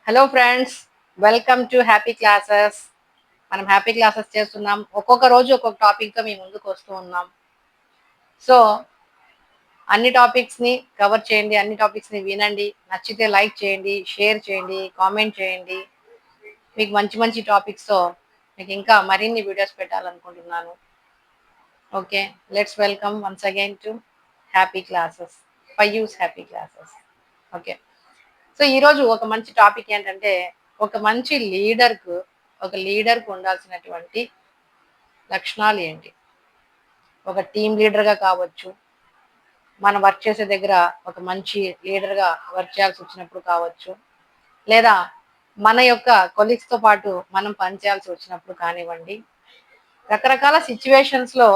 Hello friends, welcome to happy classes. మనం happy classes చేస్తున్నాం. ఒక్కొక్క రోజు ఒక్కొక్క టాపిక్తో మీ ముందుకు వస్తూ ఉన్నాం. సో అన్ని టాపిక్స్ని కవర్ చేయండి, అన్ని టాపిక్స్ని వినండి. నచ్చితే లైక్ చేయండి, షేర్ చేయండి, కామెంట్ చేయండి. మీకు మంచి మంచి టాపిక్స్తో మీకు ఇంకా మరిన్ని వీడియోస్ పెట్టాలనుకుంటున్నాను. Okay, let's welcome once again to happy classes, పయ్యూస్ హ్యాపీ క్లాసెస్. ఓకే, సో ఈరోజు ఒక మంచి టాపిక్ ఏంటంటే, ఒక మంచి లీడర్కు ఉండాల్సినటువంటి లక్షణాలు ఏంటి. ఒక టీం లీడర్గా కావచ్చు, మనం వర్క్ చేసే దగ్గర ఒక మంచి లీడర్గా వర్క్ చేయాల్సి వచ్చినప్పుడు కావచ్చు, లేదా మన యొక్క కొలీగ్స్తో పాటు మనం పనిచేయాల్సి వచ్చినప్పుడు కానివ్వండి, రకరకాల సిచ్యువేషన్స్లో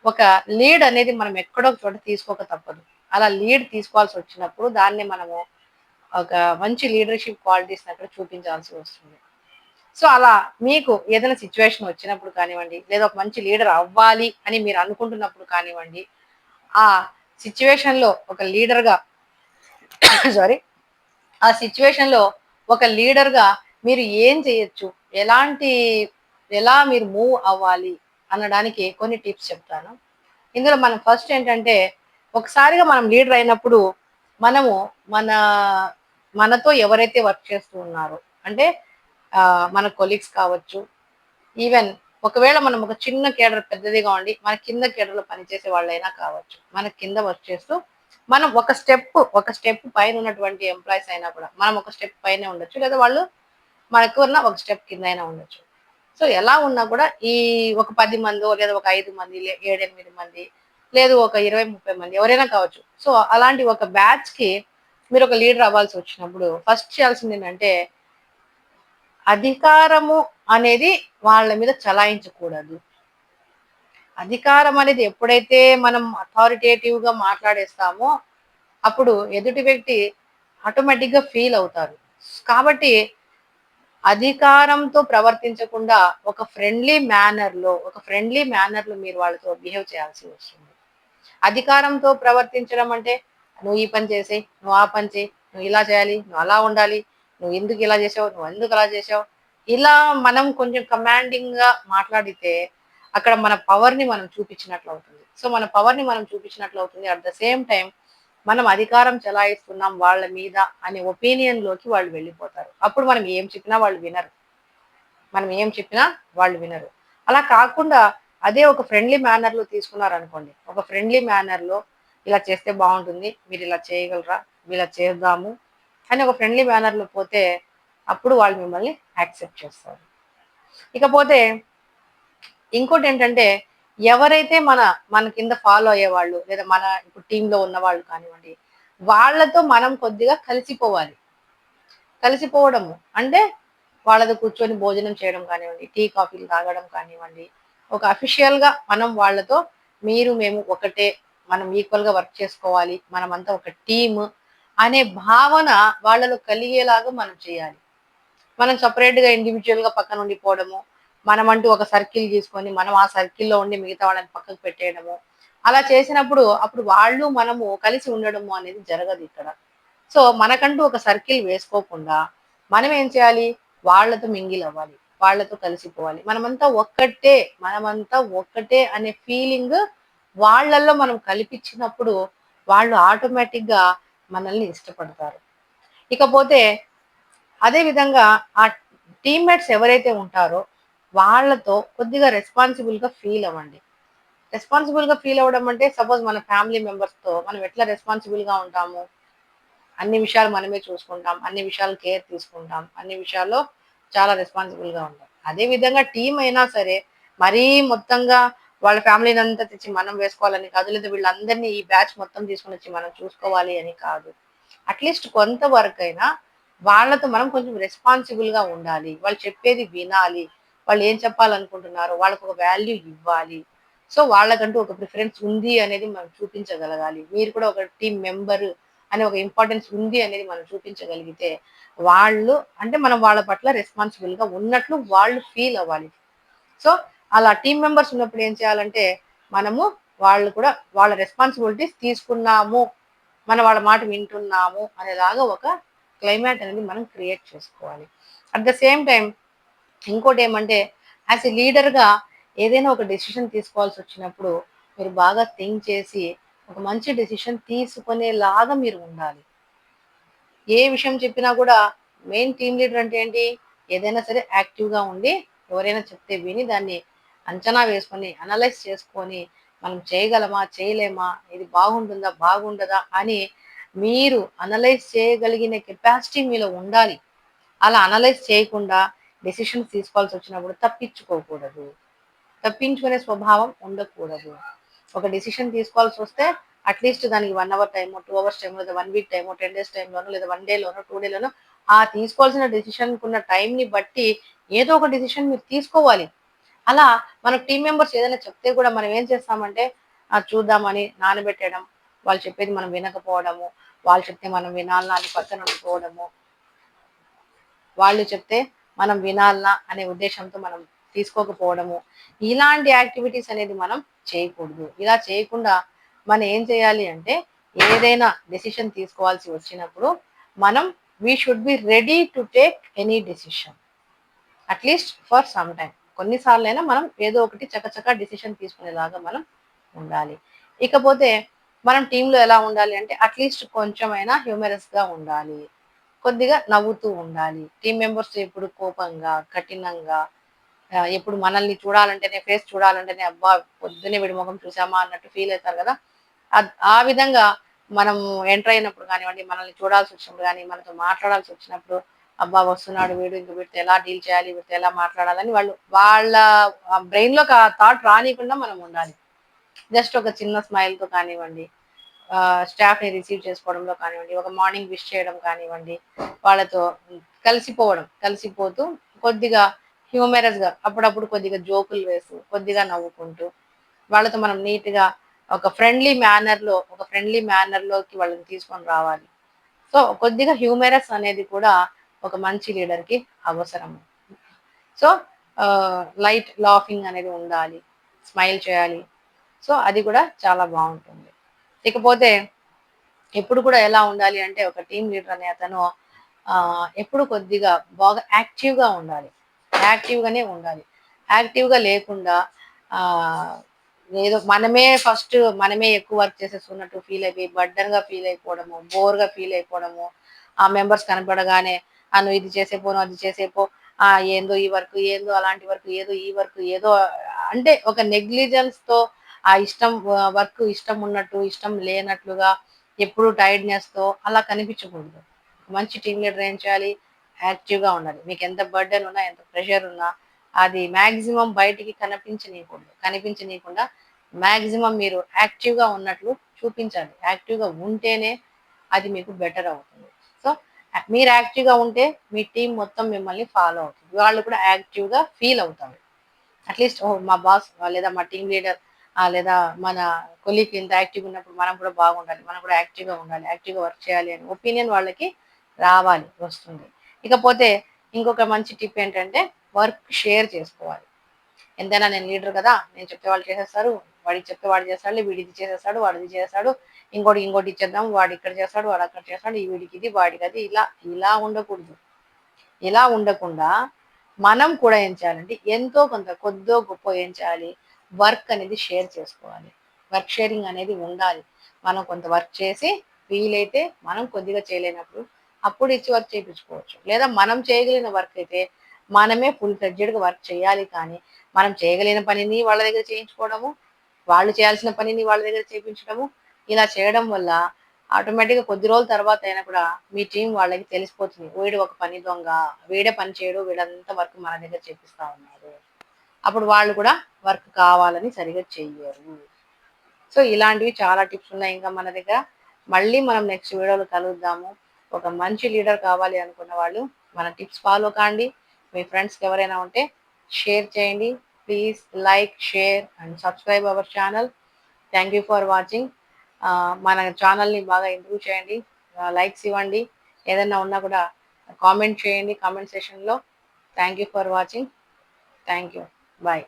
ఒక లీడ్ అనేది మనం ఎక్కడో చోట తీసుకోక తప్పదు. అలా లీడ్ తీసుకోవాల్సి వచ్చినప్పుడు దాన్ని మనము ఒక మంచి లీడర్షిప్ క్వాలిటీస్ అక్కడ చూపించాల్సి వస్తుంది. సో అలా మీకు ఏదైనా సిచ్యువేషన్ వచ్చినప్పుడు కానివ్వండి, లేదా ఒక మంచి లీడర్ అవ్వాలి అని మీరు అనుకుంటున్నప్పుడు కానివ్వండి, ఆ సిచ్యువేషన్లో ఒక లీడర్గా సారీ ఆ సిచ్యువేషన్లో ఒక లీడర్గా మీరు ఏం చేయొచ్చు, ఎలా మీరు మూవ్ అవ్వాలి అనడానికి కొన్ని టిప్స్ చెప్తాను. ఇందులో మనం ఫస్ట్ ఏంటంటే, ఒకసారిగా మనం లీడర్ అయినప్పుడు మనము మన మనతో ఎవరైతే వర్క్ చేస్తూ ఉన్నారో, అంటే మన కొలీగ్స్ కావచ్చు, ఈవెన్ ఒకవేళ మనం ఒక చిన్న కేడర్ పెద్దదిగా ఉండి మన కింద కేడర్లో పనిచేసే వాళ్ళైనా కావచ్చు, మన కింద వర్క్ చేస్తూ మనం ఒక స్టెప్ పైన ఉన్నటువంటి ఎంప్లాయీస్ అయినా కూడా మనం ఒక స్టెప్ పైనే ఉండొచ్చు, లేదా వాళ్ళు మనకు ఉన్న ఒక స్టెప్ కింద అయినా ఉండొచ్చు. సో ఎలా ఉన్నా కూడా ఈ ఒక 10 మందో, లేదా ఒక 5 మంది, 7-8 మంది, లేదు ఒక 20-30 మంది ఎవరైనా కావచ్చు. సో అలాంటి ఒక బ్యాచ్ కి మీరు ఒక లీడర్ అవ్వాల్సి వచ్చినప్పుడు ఫస్ట్ చేయాల్సింది ఏంటంటే, అధికారము అనేది వాళ్ళ మీద చలాయించకూడదు. అధికారం అనేది ఎప్పుడైతే మనం అథారిటేటివ్గా మాట్లాడేస్తామో అప్పుడు ఎదుటి వ్యక్తి ఆటోమేటిక్గా ఫీల్ అవుతారు. కాబట్టి అధికారంతో ప్రవర్తించకుండా ఒక ఫ్రెండ్లీ మేనర్లో మీరు వాళ్ళతో బిహేవ్ చేయాల్సి వస్తుంది. అధికారంతో ప్రవర్తించడం అంటే, నువ్వు ఈ పని చేసేయి, నువ్వు ఆ పని చేయి, నువ్వు ఇలా చేయాలి, నువ్వు అలా ఉండాలి, నువ్వు ఎందుకు ఇలా చేసావు, నువ్వు ఎందుకు అలా చేసావు, ఇలా మనం కొంచెం కమాండింగ్గా మాట్లాడితే అక్కడ మన పవర్ని మనం చూపించినట్లు అవుతుంది. సో మన పవర్ని మనం చూపించినట్లు అవుతుంది. అట్ ద సేమ్ టైం మనం అధికారం చెలాయిస్తున్నాం వాళ్ళ మీద అనే ఒపీనియన్లోకి వాళ్ళు వెళ్ళిపోతారు. అప్పుడు మనం ఏం చెప్పినా వాళ్ళు వినరు. అలా కాకుండా అదే ఒక ఫ్రెండ్లీ మేనర్లో తీసుకున్నారనుకోండి, ఒక ఫ్రెండ్లీ మేనర్లో ఇలా చేస్తే బాగుంటుంది, మీరు ఇలా చేయగలరా, ఇలా చేద్దాము అని ఒక ఫ్రెండ్లీ మేనర్లో పోతే అప్పుడు వాళ్ళు మిమ్మల్ని యాక్సెప్ట్ చేస్తారు. ఇకపోతే ఇంకోటి ఏంటంటే, ఎవరైతే మన కింద ఫాలో అయ్యేవాళ్ళు, లేదా మన ఇప్పుడు టీంలో ఉన్న వాళ్ళు కానివ్వండి, వాళ్ళతో మనం కొద్దిగా కలిసిపోవడము అంటే వాళ్ళతో కూర్చొని భోజనం చేయడం కానివ్వండి, టీ కాఫీలు తాగడం కానివ్వండి, ఒక అఫీషియల్గా మనం వాళ్ళతో మేము ఒకటే, మనం ఈక్వల్గా వర్క్ చేసుకోవాలి, మనమంతా ఒక టీమ్ అనే భావన వాళ్ళలో కలిగేలాగా మనం చేయాలి. మనం సపరేట్గా ఇండివిజువల్గా పక్కన ఉండిపోవడము, మనమంటూ ఒక సర్కిల్ తీసుకొని మనం ఆ సర్కిల్లో ఉండి మిగతా వాళ్ళని పక్కకు పెట్టేయడము, అలా చేసినప్పుడు అప్పుడు వాళ్ళు మనము కలిసి ఉండడము అనేది జరగదు ఇక్కడ. సో మనకంటూ ఒక సర్కిల్ వేసుకోకుండా మనం ఏం చేయాలి, వాళ్ళతో మింగిల్ అవ్వాలి, వాళ్ళతో కలిసిపోవాలి, మనమంతా ఒక్కటే అనే ఫీలింగ్ వాళ్ళల్లో మనం కల్పించినప్పుడు వాళ్ళు ఆటోమేటిక్గా మనల్ని ఇష్టపడతారు. ఇకపోతే అదే విధంగా ఆ టీమ్మేట్స్ ఎవరైతే ఉంటారో వాళ్ళతో కొద్దిగా రెస్పాన్సిబుల్గా ఫీల్ అవ్వండి. రెస్పాన్సిబుల్గా ఫీల్ అవ్వడం అంటే, సపోజ్ మన ఫ్యామిలీ మెంబర్స్తో మనం ఎట్లా రెస్పాన్సిబుల్గా ఉంటాము, అన్ని విషయాలు మనమే చూసుకుంటాం, అన్ని విషయాలు కేర్ తీసుకుంటాం, అన్ని విషయాల్లో చాలా రెస్పాన్సిబుల్గా ఉంటాం. అదే విధంగా టీం అయినా సరే మరీ మొత్తంగా వాళ్ళ ఫ్యామిలీని అంతా తెచ్చి మనం వేసుకోవాలని కాదు, లేదా వీళ్ళందరినీ ఈ బ్యాచ్ మొత్తం తీసుకుని వచ్చి మనం చూసుకోవాలి అని కాదు. అట్లీస్ట్ కొంతవరకు అయినా వాళ్ళతో మనం కొంచెం రెస్పాన్సిబుల్గా ఉండాలి, వాళ్ళు చెప్పేది వినాలి, వాళ్ళు ఏం చెప్పాలనుకుంటున్నారో వాళ్ళకు ఒక వాల్యూ ఇవ్వాలి. సో వాళ్ళకంటూ ఒక ప్రిఫరెన్స్ ఉంది అనేది మనం చూపించగలగాలి. మీరు కూడా ఒక టీం మెంబర్ అనే ఒక ఇంపార్టెన్స్ ఉంది అనేది మనం చూపించగలిగితే వాళ్ళు అంటే మనం వాళ్ళ పట్ల రెస్పాన్సిబుల్గా ఉన్నట్లు వాళ్ళు ఫీల్ అవ్వాలి. సో అలా టీం మెంబర్స్ ఉన్నప్పుడు ఏం చేయాలంటే, మనము వాళ్ళు కూడా వాళ్ళ రెస్పాన్సిబిలిటీస్ తీసుకున్నాము, మనం వాళ్ళ మాట వింటున్నాము అనేలాగా ఒక క్లైమేట్ అనేది మనం క్రియేట్ చేసుకోవాలి. అట్ ద సేమ్ టైం ఇంకోటి ఏమంటే, యాజ్ ఎ లీడర్గా ఏదైనా ఒక డెసిషన్ తీసుకోవాల్సి వచ్చినప్పుడు మీరు బాగా థింక్ చేసి ఒక మంచి డెసిషన్ తీసుకునేలాగా మీరు ఉండాలి. ఏ విషయం చెప్పినా కూడా మెయిన్ టీమ్ లీడర్ అంటే ఏంటి, ఏదైనా సరే యాక్టివ్గా ఉండి ఎవరైనా చెప్తే విని దాన్ని అంచనా వేసుకొని అనలైజ్ చేసుకొని మనం చేయగలమా చేయలేమా, ఇది బాగుంటుందా బాగుండదా అని మీరు అనలైజ్ చేయగలిగిన కెపాసిటీ మీలో ఉండాలి. అలా అనలైజ్ చేయకుండా డెసిషన్స్ తీసుకోవాల్సి వచ్చినప్పుడు తప్పించుకోకూడదు, తప్పించుకునే స్వభావం ఉండకూడదు. ఒక డెసిషన్ తీసుకోవాల్సి వస్తే అట్లీస్ట్ దానికి 1 అవర్ టైము, 2 అవర్స్ టైము, లేదా 1 వీక్ టైము, 10 డేస్ టైంలోనో, లేదా 1 డేలోనో, 2 డేలోనో ఆ తీసుకోవాల్సిన డెసిషన్‌కున్న ఉన్న టైంని బట్టి ఏదో ఒక డెసిషన్ మీరు తీసుకోవాలి. అలా మన టీమ్ మెంబర్స్ ఏదైనా చెప్తే కూడా మనం ఏం చేస్తామంటే చూద్దామని నానబెట్టేయడం, వాళ్ళు చెప్పేది మనం వినకపోవడము, వాళ్ళు చెప్తే మనం వినాలా అని పక్కన ఉండిపోవడము, వాళ్ళు చెప్తే మనం వినాలా అనే ఉద్దేశంతో మనం తీసుకోకపోవడము, ఇలాంటి యాక్టివిటీస్ అనేది మనం చేయకూడదు. ఇలా చేయకుండా మనం ఏం చేయాలి అంటే ఏదైనా డెసిషన్ తీసుకోవాల్సి వచ్చినప్పుడు మనం we should be ready to take any decision at least for some time. కొన్నిసార్లైనా మనం ఏదో ఒకటి చకచకా డెసిషన్ తీసుకునేలాగా మనం ఉండాలి. ఇకపోతే మనం టీంలో ఎలా ఉండాలి అంటే అట్లీస్ట్ కొంచెమైనా హ్యూమరస్గా ఉండాలి, కొద్దిగా నవ్వుతూ ఉండాలి. టీమ్ మెంబర్స్ ఎప్పుడు కోపంగా, కఠినంగా ఎప్పుడు మనల్ని చూడాలంటేనే ఫేస్ చూడాలంటేనే అబ్బా పొద్దున్నే వీడి ముఖం చూసామా అన్నట్టు ఫీల్ అవుతారు కదా. ఆ విధంగా మనం ఎంటర్ అయినప్పుడు కానివ్వండి, మనల్ని చూడాల్సి వచ్చినప్పుడు కానీ, మనతో మాట్లాడాల్సి వచ్చినప్పుడు అబ్బా వస్తున్నాడు వీడు, ఇంక వీటితో ఎలా డీల్ చేయాలి, వీటితో ఎలా మాట్లాడాలని వాళ్ళ బ్రెయిన్లోకి ఆ థాట్ రానియకుండా మనం ఉండాలి. జస్ట్ ఒక చిన్న స్మైల్తో కానివ్వండి, స్టాఫ్ని రిసీవ్ చేసుకోవడంలో కానివ్వండి, ఒక మార్నింగ్ విష్ చేయడం కానివ్వండి, వాళ్ళతో కలిసిపోతూ కొద్దిగా హ్యూమరస్గా అప్పుడప్పుడు కొద్దిగా జోకులు వేస్తూ కొద్దిగా నవ్వుకుంటూ వాళ్ళతో మనం నీట్గా ఒక ఫ్రెండ్లీ మేనర్లోకి వాళ్ళని తీసుకొని రావాలి. సో కొద్దిగా హ్యూమరస్ అనేది కూడా ఒక మంచి లీడర్కి అవసరం. సో లైట్ లాఫింగ్ అనేది ఉండాలి, స్మైల్ చేయాలి. సో అది కూడా చాలా బాగుంటుంది. ఇకపోతే ఎప్పుడు కూడా ఎలా ఉండాలి అంటే ఒక టీమ్ లీడర్ అనే అతను ఎప్పుడు కొద్దిగా బాగా యాక్టివ్గా ఉండాలి, యాక్టివ్గానే ఉండాలి. యాక్టివ్గా లేకుండా ఏదో మనమే ఎక్కువ వర్క్ చేసేస్తున్నట్టు ఫీల్ అయిపోయి బర్డన్గా ఫీల్ అయిపోవడము, బోర్గా ఫీల్ అయిపోవడము, ఆ మెంబర్స్ కనపడగానే నువ్వు ఇది చేసేపో, నువ్వు అది చేసేపో, ఏందో ఈ వర్క్, ఏందో అలాంటి వర్క్, ఏదో ఈ వర్క్, ఏదో అంటే ఒక నెగ్లిజెన్స్తో ఆ వర్క్ ఇష్టం ఉన్నట్టు ఇష్టం లేనట్లుగా ఎప్పుడు టైర్డ్నెస్తో అలా కనిపించకూడదు. మంచి టీమ్ లీడర్ ఏం చేయాలి, యాక్టివ్గా ఉండాలి. మీకు ఎంత బర్డెన్ ఉన్నా, ఎంత ప్రెషర్ ఉన్నా అది మ్యాక్సిమం బయటికి కనిపించనీయకుండా మ్యాక్సిమం మీరు యాక్టివ్గా ఉన్నట్లు చూపించాలి. యాక్టివ్గా ఉంటేనే అది మీకు బెటర్ అవుతుంది. సో మీరు యాక్టివ్గా ఉంటే మీ టీం మొత్తం మిమ్మల్ని ఫాలో అవుతుంది, వాళ్ళు కూడా యాక్టివ్గా ఫీల్ అవుతారు. అట్లీస్ట్ మా బాస్ లేదా మా టీం లీడర్ లేదా మన కొలీగ్ ఇంత యాక్టివ్గా ఉన్నప్పుడు మనం కూడా బాగుండాలి, మనం కూడా యాక్టివ్గా ఉండాలి, యాక్టివ్గా వర్క్ చేయాలి అని ఒపీనియన్ వాళ్ళకి వస్తుంది. ఇకపోతే ఇంకొక మంచి టిప్ ఏంటంటే వర్క్ షేర్ చేసుకోవాలి. ఎంతైనా నేను లీడర్ కదా, నేను చెప్తే వాళ్ళు చేసేస్తారు, వాడికి చెప్తే వాడు చేస్తాడు, వీడి ఇది చేసేస్తాడు, వాడు ఇది చేస్తాడు, ఇంకోటి ఇచ్చేద్దాం, వాడు ఇక్కడ చేస్తాడు, వాడు అక్కడ చేస్తాడు, ఈ వీడికి ఇది వాడికి అది, ఇలా ఉండకూడదు. ఇలా ఉండకుండా మనం కూడా ఏం చేయాలంటే ఎంతో కొంత కొద్దో గొప్ప ఏం చేయాలి, వర్క్ అనేది షేర్ చేసుకోవాలి. వర్క్ షేరింగ్ అనేది ఉండాలి. మనం కొంత వర్క్ చేసి వీలైతే మనం కొద్దిగా చేయలేనప్పుడు అప్పుడు ఇచ్చి వర్క్ చేయించుకోవచ్చు. లేదా మనం చేయగలిగిన వర్క్ అయితే మనమే ఫుల్ ఫ్లెడ్జెడ్గా వర్క్ చేయాలి. కానీ మనం చేయగలిగిన పనిని వాళ్ళ దగ్గర చేయించుకోవడము, వాళ్ళు చేయాల్సిన పనిని వాళ్ళ దగ్గర చేయించడము, ఇలా చేయడం వల్ల ఆటోమేటిక్గా కొద్ది రోజుల తర్వాత అయినా కూడా మీ టీం వాళ్ళకి తెలిసిపోతుంది, వీడు ఒక పని దొంగ, వీడే పని చేయడు, వీడంతా వర్క్ మన దగ్గర చేపిస్తా ఉన్నాడు. అప్పుడు వాళ్ళు కూడా వర్క్ కావాలని సరిగా చెయ్యరు. సో ఇలాంటివి చాలా టిప్స్ ఉన్నాయి ఇంకా మన దగ్గర. మళ్ళీ మనం నెక్స్ట్ వీడియోలో కలుద్దాము. ఒక మంచి లీడర్ కావాలి అనుకున్న వాళ్ళు మన టిప్స్ ఫాలో కాండి. మీ ఫ్రెండ్స్కి ఎవరైనా ఉంటే షేర్ చేయండి. Please like, share and subscribe our channel. Thank you for watching. మన ఛానల్ని బాగా ఇంప్రూవ్ చేయండి, లైక్స్ ఇవ్వండి, ఏదైనా ఉన్నా కూడా కామెంట్ చేయండి కామెంట్ సెషన్లో. Thank you for watching. Thank you. Bye.